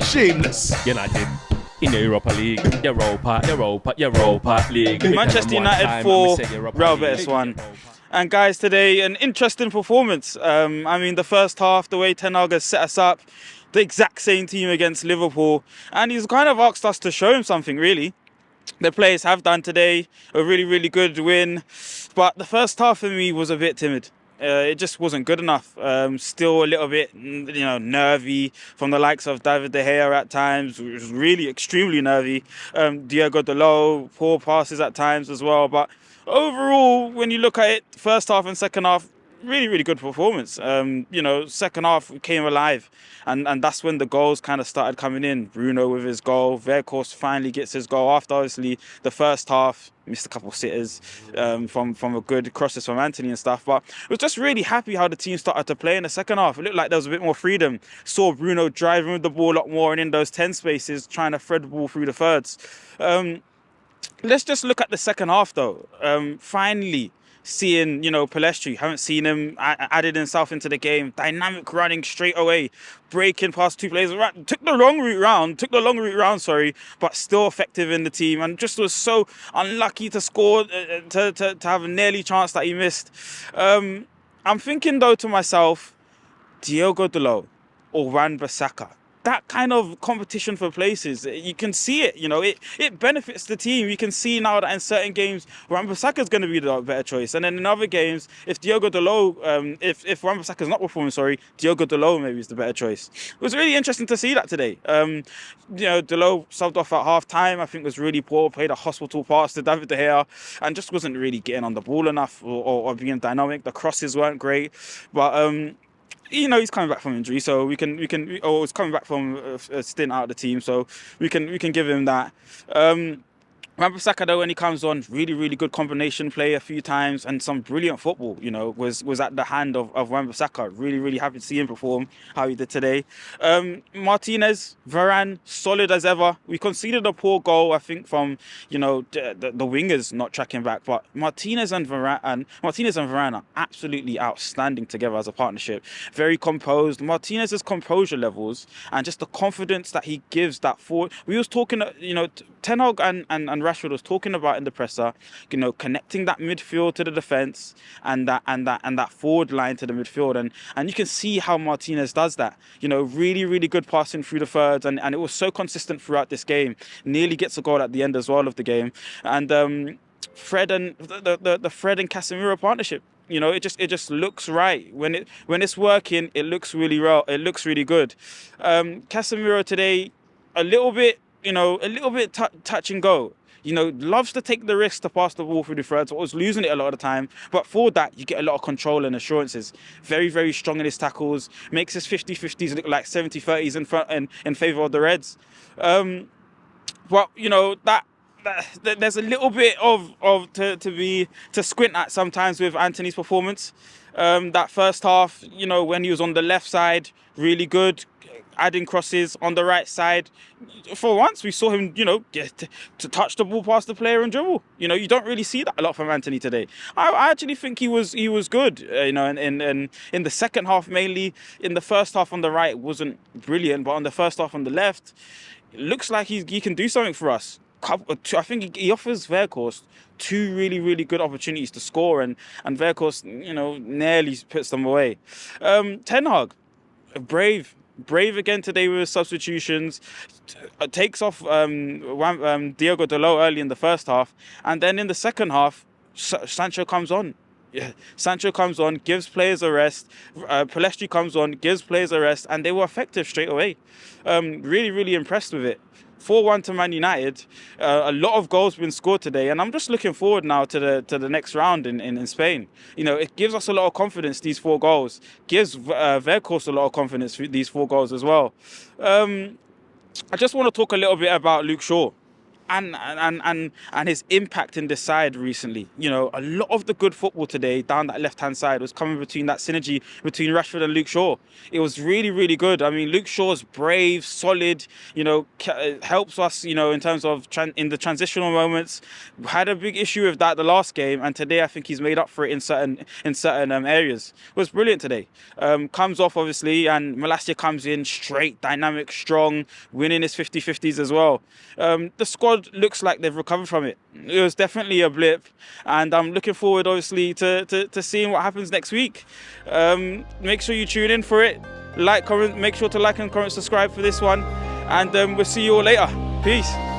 Shameless. United in the Europa League, Europa League. Manchester United 4, Real Betis 1. And guys, today an interesting performance. I mean, the first half, the way Ten Hag has set us up, the exact same team against Liverpool, and he's kind of asked us to show him something, really. The players have done today a really, really good win, but the first half for me was a bit timid. It just wasn't good enough. Still a little bit, nervy from the likes of David De Gea at times. It was really extremely nervy. Diogo Dalot, poor passes at times as well. But overall, when you look at it, first half and second half, really, really good performance. Second half came alive, and that's when the goals kind of started coming in. Bruno with his goal, Weghorst finally gets his goal after obviously the first half missed a couple of sitters from a good crosses from Anthony and stuff. But I was just really happy how the team started to play in the second half. It looked like there was a bit more freedom. Saw Bruno driving with the ball a lot more and in those 10 spaces trying to thread the ball through the thirds. Let's just look at the second half though. Finally seeing, Palestri, haven't seen him added himself into the game. Dynamic running straight away, breaking past two players. Took the long route round, but still effective in the team. And just was so unlucky to score, to have a nearly chance that he missed. I'm thinking though to myself, Diogo Dalot or Wan-Bissaka. That kind of competition for places, you can see it, it benefits the team. You can see now that in certain games, Wan-Bissaka is going to be the better choice. And then in other games, if Diogo Dalot, if Wan-Bissaka is not performing, Diogo Dalot maybe is the better choice. It was really interesting to see that today. Dalot subbed off at half time, I think was really poor, played a hospital pass to David De Gea, and just wasn't really getting on the ball enough or being dynamic. The crosses weren't great, but he's coming back from injury, so we can he's coming back from a stint out of the team, so we can give him that. Wan-Bissaka though, when he comes on, really, really good combination play a few times and some brilliant football, was at the hand of Wan-Bissaka. Really, really happy to see him perform how he did today. Martinez, Varane, solid as ever. We conceded a poor goal, I think, from, the wingers not tracking back, but Martinez and Varane are absolutely outstanding together as a partnership. Very composed. Martinez's composure levels and just the confidence that he gives that forward. We was talking, Ten Hag and Rashford was talking about in the presser, connecting that midfield to the defence and that forward line to the midfield, and you can see how Martinez does that. Really, really good passing through the thirds, and it was so consistent throughout this game. Nearly gets a goal at the end as well of the game, and Fred and the Fred and Casemiro partnership. It just looks right when it's working. It looks really well. It looks really good. Casemiro today, a little bit touch and go. Loves to take the risk to pass the ball through the threads. I was losing it a lot of the time. But for that, you get a lot of control and assurances. Very, very strong in his tackles. Makes his 50-50s look like 70-30s in favour of the Reds. But, there's a little bit to squint at sometimes with Anthony's performance. That first half, when he was on the left side, really good. Adding crosses on the right side. For once, we saw him, get to touch the ball past the player and dribble. You don't really see that a lot from Anthony today. I actually think he was good. In the second half mainly. In the first half on the right wasn't brilliant, but on the first half on the left, it looks like he can do something for us. I think he offers Weghorst two really, really good opportunities to score, and Weghorst, nearly puts them away. Ten Hag, brave again today with his substitutions. Takes off Diogo Dalot early in the first half, and then in the second half, Sancho comes on. Yeah, Sancho comes on, gives players a rest. Palestri comes on, gives players a rest, and they were effective straight away. Really, really impressed with it. 4-1 to Man United. A lot of goals been scored today, and I'm just looking forward now to the next round in Spain. It gives us a lot of confidence, these 4 goals. Gives Weghorst a lot of confidence, these 4 goals as well. I just want to talk a little bit about Luke Shaw. and his impact in this side recently. You know, a lot of the good football today down that left-hand side was coming between that synergy between Rashford and Luke Shaw. It was really, really good. I mean, Luke Shaw's brave, solid, you know, helps us, you know, in terms of in the transitional moments. Had a big issue with that the last game, and today I think he's made up for it in certain areas. It was brilliant today. Comes off, obviously, and Malacia comes in straight, dynamic, strong, winning his 50-50s as well. The squad looks like they've recovered from it. It was definitely a blip, and I'm looking forward, obviously, to seeing what happens next week. Make sure you tune in for it. Like, comment, make sure to like and comment, subscribe for this one, and we'll see you all later. Peace.